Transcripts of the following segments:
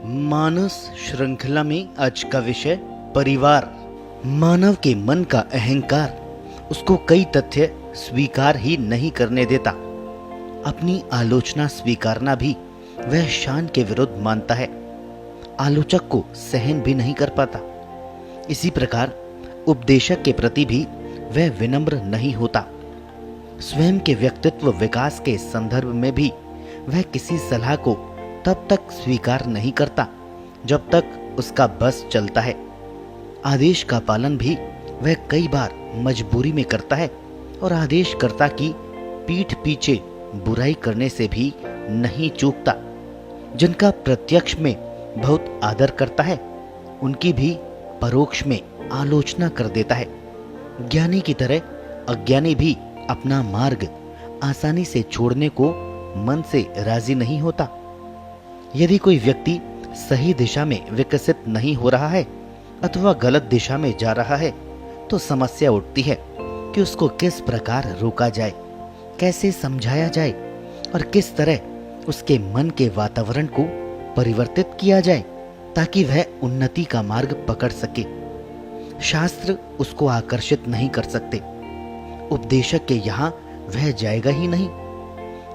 मानस श्रृंखला में आज का विषय परिवार। मानव के मन का अहंकार उसको कई तथ्य स्वीकार ही नहीं करने देता। अपनी आलोचना स्वीकारना भी वह शान के विरुद्ध मानता है, आलोचक को सहन भी नहीं कर पाता। इसी प्रकार उपदेशक के प्रति भी वह विनम्र नहीं होता। स्वयं के व्यक्तित्व विकास के संदर्भ में भी वह किसी सलाह को तब तक स्वीकार नहीं करता जब तक उसका बस चलता है। आदेश का पालन भी वह कई बार मजबूरी में करता है और आदेशकर्ता की पीठ पीछे बुराई करने से भी नहीं चूकता। जिनका प्रत्यक्ष में बहुत आदर करता है उनकी भी परोक्ष में आलोचना कर देता है। ज्ञानी की तरह अज्ञानी भी अपना मार्ग आसानी से छोड़ने को मन से राजी नहीं होता। यदि कोई व्यक्ति सही दिशा में विकसित नहीं हो रहा है अथवा गलत दिशा में जा रहा है तो समस्या उठती है कि उसको किस प्रकार रोका जाए, कैसे समझाया जाए और किस तरह उसके मन के वातावरण को परिवर्तित किया जाए ताकि वह उन्नति का मार्ग पकड़ सके। शास्त्र उसको आकर्षित नहीं कर सकते, उपदेशक के यहाँ वह जाएगा ही नहीं।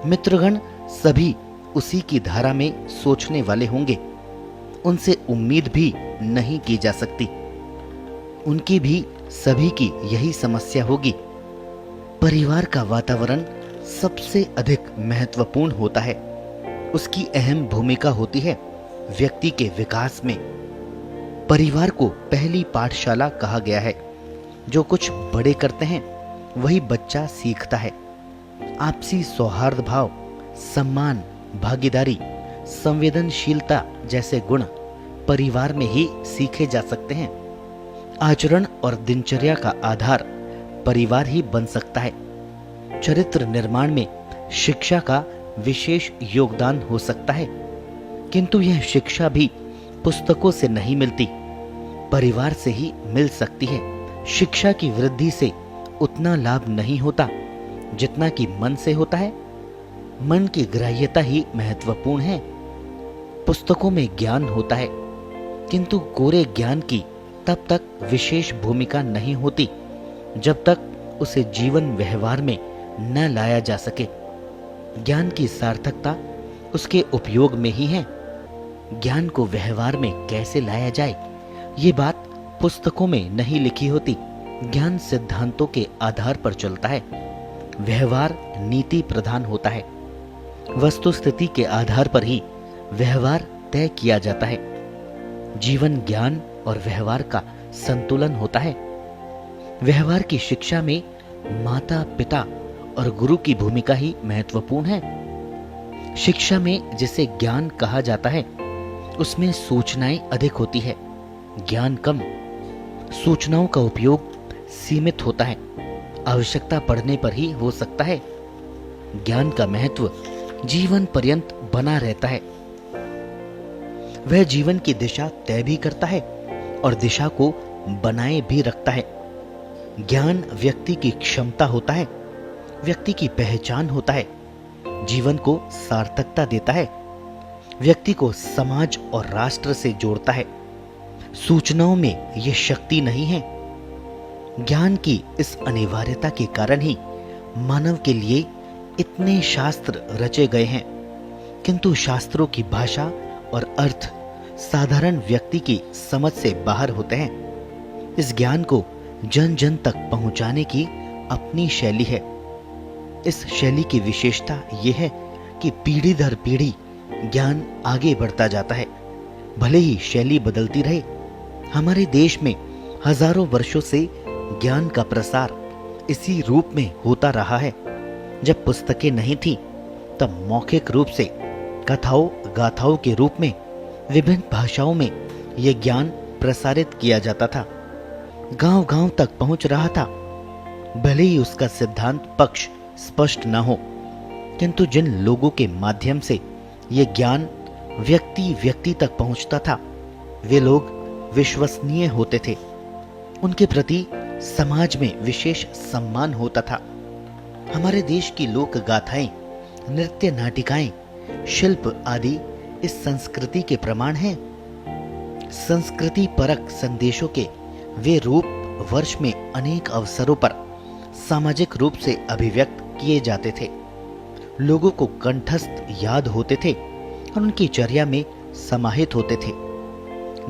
मित्रगण सभी उसी की धारा में सोचने वाले होंगे, उनसे उम्मीद भी नहीं की जा सकती। उनकी भी सभी की यही समस्या होगी। परिवार का वातावरण सबसे अधिक महत्वपूर्ण होता है। उसकी अहम भूमिका होती है व्यक्ति के विकास में। परिवार को पहली पाठशाला कहा गया है। जो कुछ बड़े करते हैं वही बच्चा सीखता है। आपसी सौहार्द भाव, सम्मान, भागीदारी, संवेदनशीलता जैसे गुण परिवार में ही सीखे जा सकते हैं। आचरण और दिनचर्या का आधार परिवार ही बन सकता है। चरित्र निर्माण में शिक्षा का विशेष योगदान हो सकता है, किंतु यह शिक्षा भी पुस्तकों से नहीं मिलती, परिवार से ही मिल सकती है। शिक्षा की वृद्धि से उतना लाभ नहीं होता जितना कि मन से होता है। मन की ग्राह्यता ही महत्वपूर्ण है। पुस्तकों में ज्ञान होता है, किंतु कोरे ज्ञान की तब तक विशेष भूमिका नहीं होती जब तक उसे जीवन व्यवहार में न लाया जा सके। ज्ञान की सार्थकता उसके उपयोग में ही है। ज्ञान को व्यवहार में कैसे लाया जाए ये बात पुस्तकों में नहीं लिखी होती। ज्ञान सिद्धांतों के आधार पर चलता है। व्यवहार नीति प्रधान होता है। वस्तुस्थिति के आधार पर ही व्यवहार तय किया जाता है। जीवन ज्ञान और व्यवहार का संतुलन होता है। व्यवहार की शिक्षा में माता पिता और गुरु की भूमिका ही महत्वपूर्ण है। शिक्षा में जिसे ज्ञान कहा जाता है उसमें सूचनाएं अधिक होती है, ज्ञान कम। सूचनाओं का उपयोग सीमित होता है, आवश्यकता पड़ने पर ही हो सकता है। ज्ञान का महत्व जीवन पर्यंत बना रहता है। वह जीवन की दिशा तय भी करता है और दिशा को बनाए भी रखता है। ज्ञान व्यक्ति की क्षमता होता है, व्यक्ति की पहचान होता है, जीवन को सार्थकता देता है, व्यक्ति को समाज और राष्ट्र से जोड़ता है। सूचनाओं में यह शक्ति नहीं है। ज्ञान की इस अनिवार्यता के कारण ही मानव के लिए इतने शास्त्र रचे गए हैं, किंतु शास्त्रों की भाषा और अर्थ साधारण व्यक्ति की समझ से बाहर होते हैं। इस ज्ञान को जन जन तक पहुंचाने की अपनी शैली है। इस शैली की विशेषता यह है कि पीढ़ी दर पीढ़ी ज्ञान आगे बढ़ता जाता है, भले ही शैली बदलती रहे। हमारे देश में हजारों वर्षों से ज्ञान का प्रसार इसी रूप में होता रहा है। जब पुस्तकें नहीं थी तब मौखिक रूप से कथाओं गाथाओं के रूप में विभिन्न भाषाओं में यह ज्ञान प्रसारित किया जाता था, गांव-गांव तक पहुंच रहा था। भले ही उसका सिद्धांत पक्ष स्पष्ट न हो, किंतु जिन लोगों के माध्यम से यह ज्ञान व्यक्ति व्यक्ति तक पहुंचता था वे लोग विश्वसनीय होते थे। उनके प्रति समाज में विशेष सम्मान होता था। हमारे देश की लोक गाथाएं, नृत्य नाटिकाएं, शिल्प आदि इस संस्कृति के प्रमाण हैं। संस्कृति परक संदेशों के वे रूप वर्ष में अनेक अवसरों पर सामाजिक रूप से अभिव्यक्त किए जाते थे, लोगों को कंठस्थ याद होते थे और उनकी चर्या में समाहित होते थे।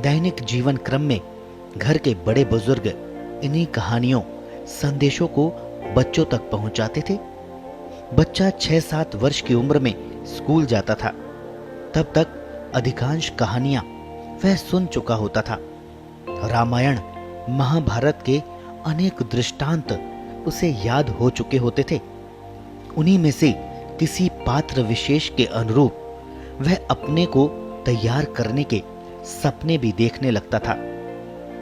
दैनिक जीवन क्रम में घर के बड़े बुजुर्ग इन्हीं कहानियों, संदेशों को बच्चों तक पहुंचाते थे। बच्चा 6-7 वर्ष की उम्र में स्कूल जाता था, तब तक अधिकांश कहानियां वह सुन चुका होता था। रामायण, महाभारत के अनेक दृष्टांत उसे याद हो चुके होते थे। उन्हीं में से किसी पात्र विशेष के अनुरूप वह अपने को तैयार करने के सपने भी देखने लगता था।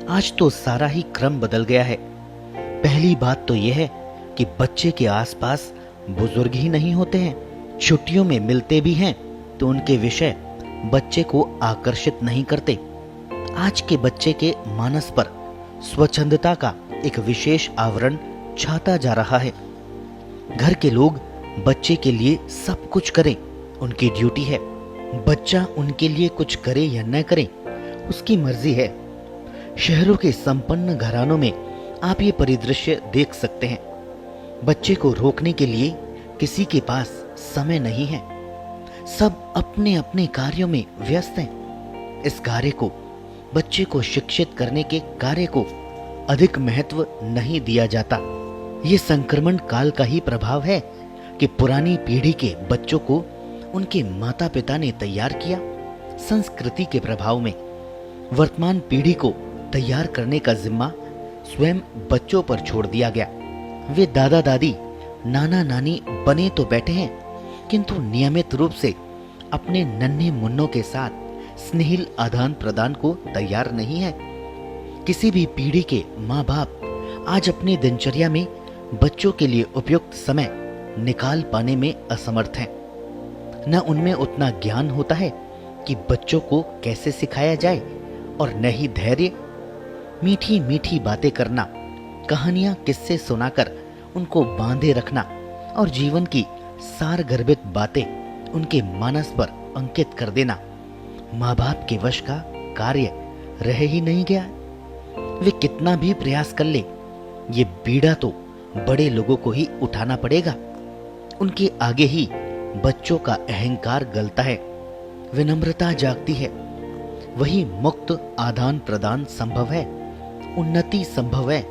आज तो सारा ही क्रम बदल गया है। पहली बात तो यह है कि बच्चे के आसपास बुजुर्ग ही नहीं होते हैं। छुट्टियों में मिलते भी हैं तो उनके विषय बच्चे को आकर्षित नहीं करते। आज के बच्चे के मानस पर स्वच्छंदता का एक विशेष आवरण छाता जा रहा है। घर के लोग बच्चे के लिए सब कुछ करें, उनकी ड्यूटी है। बच्चा उनके लिए कुछ करे या न करे, उसकी मर्जी है। शहरों के संपन्न घरानों में आप ये परिदृश्य देख सकते हैं। बच्चे को रोकने के लिए किसी के पास समय नहीं है। सब अपने अपने कार्यों में व्यस्त हैं। इस कार्य को, बच्चे को शिक्षित करने के कार्य को अधिक महत्व नहीं दिया जाता। ये संक्रमण काल का ही प्रभाव है कि पुरानी पीढ़ी के बच्चों को उनके माता पिता ने तैयार किया। संस्कृति के प्रभाव में वर्तमान पीढ़ी को तैयार करने का जिम्मा स्वयं बच्चों पर छोड़ दिया गया। वे दादा दादी, नाना नानी बने तो बैठे हैं, किंतु नियमित रूप से अपने नन्हे मुन्नों के साथ स्नेहिल आदान प्रदान को तैयार नहीं है। किसी भी पीढ़ी के माँ बाप आज अपनी दिनचर्या में बच्चों के लिए उपयुक्त समय निकाल पाने में असमर्थ हैं। न उनमें उतना ज्ञान होता है कि बच्चों को कैसे सिखाया जाए, और न ही धैर्य। मीठी मीठी बातें करना, कहानियां किस्से सुनाकर उनको बांधे रखना और जीवन की सारगर्भित बातें उनके मानस पर अंकित कर देना माँ बाप के वश का कार्य रह ही नहीं गया। वे कितना भी प्रयास कर ले, ये बीड़ा तो बड़े लोगों को ही उठाना पड़ेगा। उनके आगे ही बच्चों का अहंकार गलता है, विनम्रता जागती है। वही मुक्त आदान प्रदान संभव है, उन्नति संभव है।